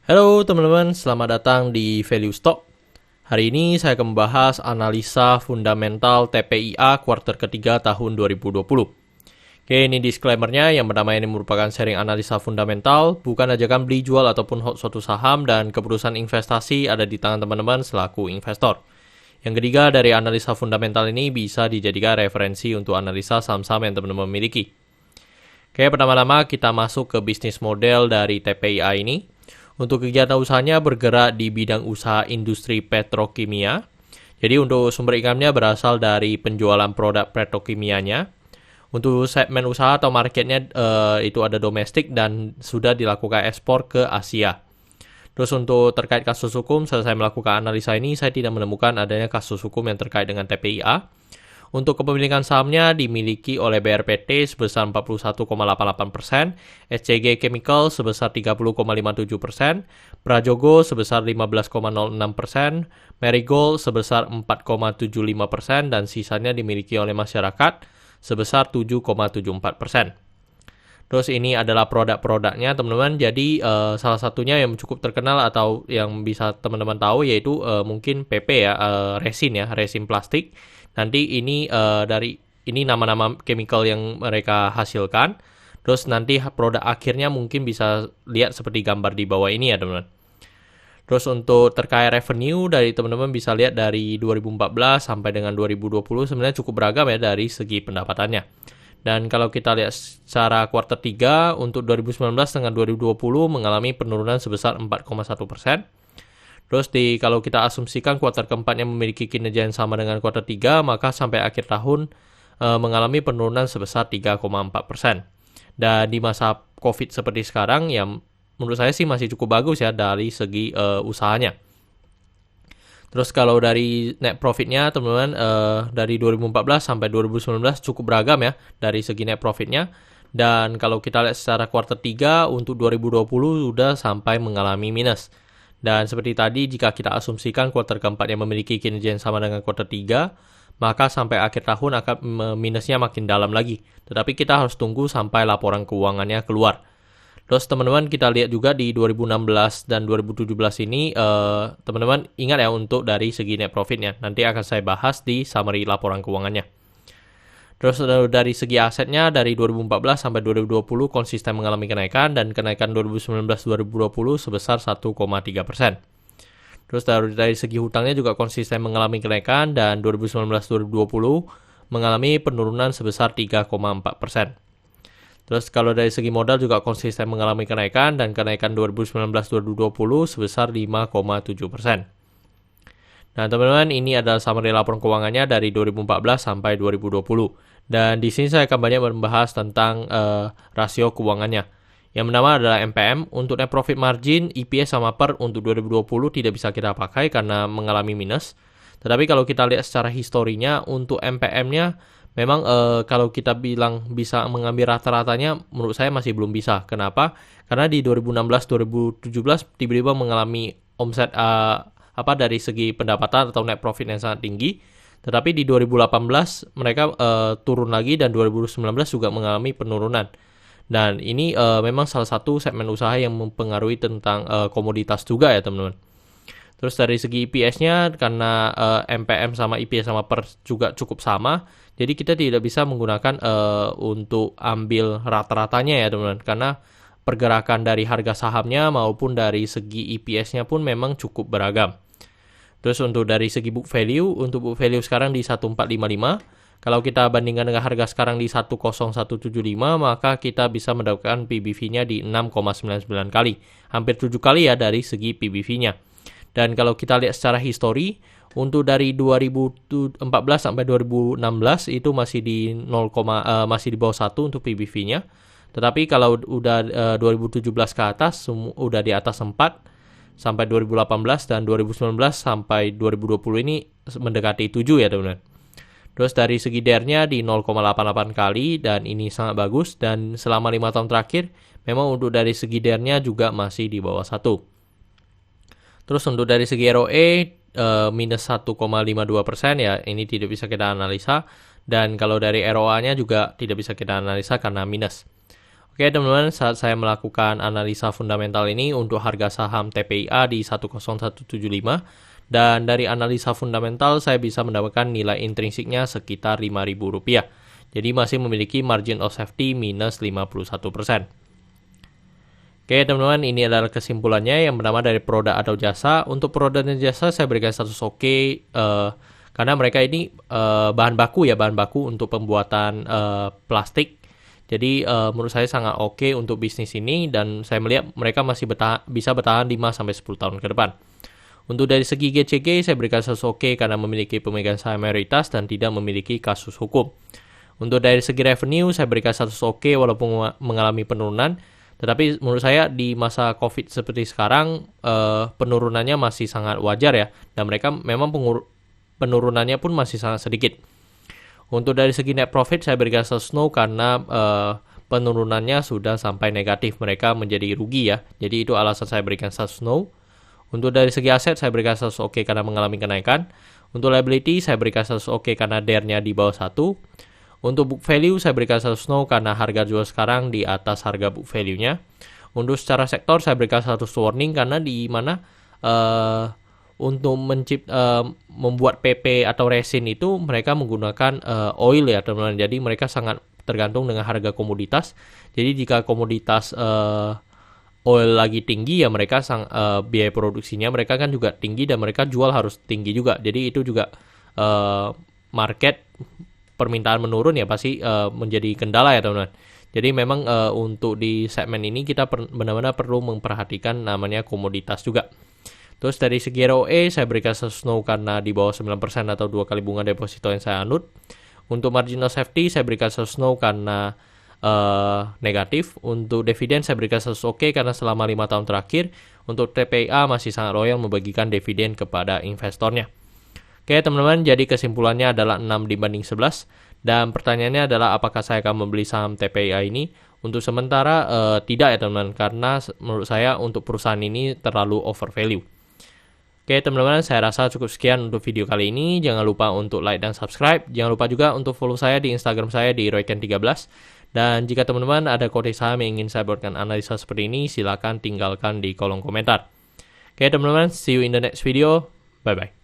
Halo teman-teman, selamat datang di Value Stock. Hari ini saya akan membahas analisa fundamental TPIA kuartal ketiga tahun 2020. Oke, ini disclaimer-nya yang pertama ini merupakan sharing analisa fundamental, bukan ajakan beli jual ataupun hold suatu saham dan keputusan investasi ada di tangan teman-teman selaku investor. Yang ketiga, dari analisa fundamental ini bisa dijadikan referensi untuk analisa saham-saham yang teman-teman miliki. Oke, pertama-tama kita masuk ke bisnis model dari TPIA ini. Untuk kegiatan usahanya bergerak di bidang usaha industri petrokimia. Jadi untuk sumber income-nya berasal dari penjualan produk petrokimianya. Untuk segmen usaha atau marketnya itu ada domestik dan sudah dilakukan ekspor ke Asia. Terus untuk terkait kasus hukum, setelah saya melakukan analisa ini, saya tidak menemukan adanya kasus hukum yang terkait dengan TPIA. Untuk kepemilikan sahamnya dimiliki oleh BRPT sebesar 41,88%, SCG Chemical sebesar 30,57%, Prajogo sebesar 15,06%, Marigold sebesar 4,75%, dan sisanya dimiliki oleh masyarakat sebesar 7,74%. Terus ini adalah produk-produknya teman-teman. Jadi salah satunya yang cukup terkenal atau yang bisa teman-teman tahu yaitu mungkin PP ya, resin plastik. Nanti ini dari ini nama-nama chemical yang mereka hasilkan. Terus nanti produk akhirnya mungkin bisa lihat seperti gambar di bawah ini ya teman-teman. Terus untuk terkait revenue dari teman-teman bisa lihat dari 2014 sampai dengan 2020 sebenarnya cukup beragam ya dari segi pendapatannya. Dan kalau kita lihat secara kuartal 3 untuk 2019 dengan 2020 mengalami penurunan sebesar 4,1%. Terus kalau kita asumsikan kuartal keempatnya memiliki kinerja yang sama dengan kuartal 3, maka sampai akhir tahun mengalami penurunan sebesar 3,4%. Dan di masa COVID seperti sekarang, ya menurut saya sih masih cukup bagus ya dari segi usahanya. Terus kalau dari net profitnya teman-teman dari 2014 sampai 2019 cukup beragam ya dari segi net profitnya. Dan kalau kita lihat secara kuartal 3 untuk 2020 sudah sampai mengalami minus. Dan seperti tadi jika kita asumsikan kuartal keempat yang memiliki kinerja yang sama dengan kuartal 3, maka sampai akhir tahun akan minusnya makin dalam lagi. Tetapi kita harus tunggu sampai laporan keuangannya keluar. Terus teman-teman kita lihat juga di 2016 dan 2017 ini teman-teman ingat ya untuk dari segi net profitnya. Nanti akan saya bahas di summary laporan keuangannya. Terus dari segi asetnya dari 2014 sampai 2020 konsisten mengalami kenaikan dan kenaikan 2019-2020 sebesar 1,3%. Terus dari segi hutangnya juga konsisten mengalami kenaikan dan 2019-2020 mengalami penurunan sebesar 3,4%. Terus kalau dari segi modal juga konsisten mengalami kenaikan dan kenaikan 2019-2020 sebesar 5,7%. Nah teman-teman ini adalah summary laporan keuangannya dari 2014 sampai 2020. Dan di sini saya akan banyak membahas tentang rasio keuangannya. Yang pertama adalah MPM. Untuk net profit margin, EPS sama PER untuk 2020 tidak bisa kita pakai karena mengalami minus. Tetapi kalau kita lihat secara historinya untuk MPM-nya memang kalau kita bilang bisa mengambil rata-ratanya menurut saya masih belum bisa. Kenapa? Karena di 2016-2017 tiba-tiba mengalami omset dari segi pendapatan atau net profit yang sangat tinggi. Tetapi di 2018 mereka turun lagi dan 2019 juga mengalami penurunan. Dan ini memang salah satu segmen usaha yang mempengaruhi tentang komoditas juga ya teman-teman. Terus dari segi EPS-nya karena MPM sama EPS sama PER juga cukup sama. Jadi kita tidak bisa menggunakan untuk ambil rata-ratanya ya teman-teman. Karena pergerakan dari harga sahamnya maupun dari segi EPS-nya pun memang cukup beragam. Terus untuk dari segi book value, untuk book value sekarang di 1455. Kalau kita bandingkan dengan harga sekarang di 10175, maka kita bisa mendapatkan PBV-nya di 6,99 kali. Hampir 7 kali ya dari segi PBV-nya. Dan kalau kita lihat secara histori, untuk dari 2014 sampai 2016 itu masih di masih di bawah 1 untuk PBV-nya. Tetapi kalau udah 2017 ke atas udah di atas 4 sampai 2018 dan 2019 sampai 2020 ini mendekati 7 ya teman-teman. Terus dari segi DER-nya di 0,88 kali dan ini sangat bagus dan selama 5 tahun terakhir memang untuk dari segi DER-nya juga masih di bawah 1. Terus untuk dari segi ROE minus 1,52% ya ini tidak bisa kita analisa dan kalau dari ROA-nya juga tidak bisa kita analisa karena minus. Oke teman-teman, saat saya melakukan analisa fundamental ini untuk harga saham TPIA di 10175, dan dari analisa fundamental saya bisa mendapatkan nilai intrinsiknya sekitar Rp5.000. Jadi masih memiliki margin of safety minus 51%. Oke teman-teman, ini adalah kesimpulannya yang pertama dari produk atau jasa. Untuk produk dan jasa saya berikan status oke, karena mereka ini bahan baku untuk pembuatan plastik. Jadi menurut saya sangat oke untuk bisnis ini, dan saya melihat mereka masih bisa bertahan 5-10 tahun ke depan. Untuk dari segi GCG saya berikan status oke karena memiliki pemegang saham mayoritas dan tidak memiliki kasus hukum. Untuk dari segi revenue saya berikan status oke walaupun mengalami penurunan, tetapi menurut saya di masa COVID seperti sekarang penurunannya masih sangat wajar ya, dan mereka memang penurunannya pun masih sangat sedikit. Untuk dari segi net profit saya berikan status no karena penurunannya sudah sampai negatif, mereka menjadi rugi ya. Jadi itu alasan saya berikan status no. Untuk dari segi aset saya berikan status oke karena mengalami kenaikan. Untuk liability saya berikan status oke karena DER-nya di bawah 1. Untuk book value saya berikan status no karena harga jual sekarang di atas harga book value-nya. Untuk secara sektor saya berikan status warning karena di mana untuk membuat PP atau resin itu mereka menggunakan oil ya teman-teman. Jadi mereka sangat tergantung dengan harga komoditas. Jadi jika komoditas oil lagi tinggi ya mereka biaya produksinya mereka kan juga tinggi, dan mereka jual harus tinggi juga. Jadi itu juga market permintaan menurun ya pasti menjadi kendala ya teman-teman. Jadi memang untuk di segmen ini kita benar-benar perlu memperhatikan namanya komoditas juga. Terus dari segi ROE saya berikan status no karena di bawah 9% atau 2 kali bunga deposito yang saya anut. Untuk margin of safety saya berikan status no karena negatif. Untuk dividen saya berikan status oke karena selama 5 tahun terakhir untuk TPIA masih sangat loyal membagikan dividen kepada investornya. Oke teman-teman, jadi kesimpulannya adalah 6:11, dan pertanyaannya adalah apakah saya akan membeli saham TPIA ini? Untuk sementara tidak ya teman-teman, karena menurut saya untuk perusahaan ini terlalu overvalue. Oke teman-teman, saya rasa cukup sekian untuk video kali ini. Jangan lupa untuk like dan subscribe. Jangan lupa juga untuk follow saya di Instagram saya di royken13. Dan jika teman-teman ada kode saham yang ingin saya buatkan analisa seperti ini, silakan tinggalkan di kolom komentar. Oke teman-teman, see you in the next video. Bye-bye.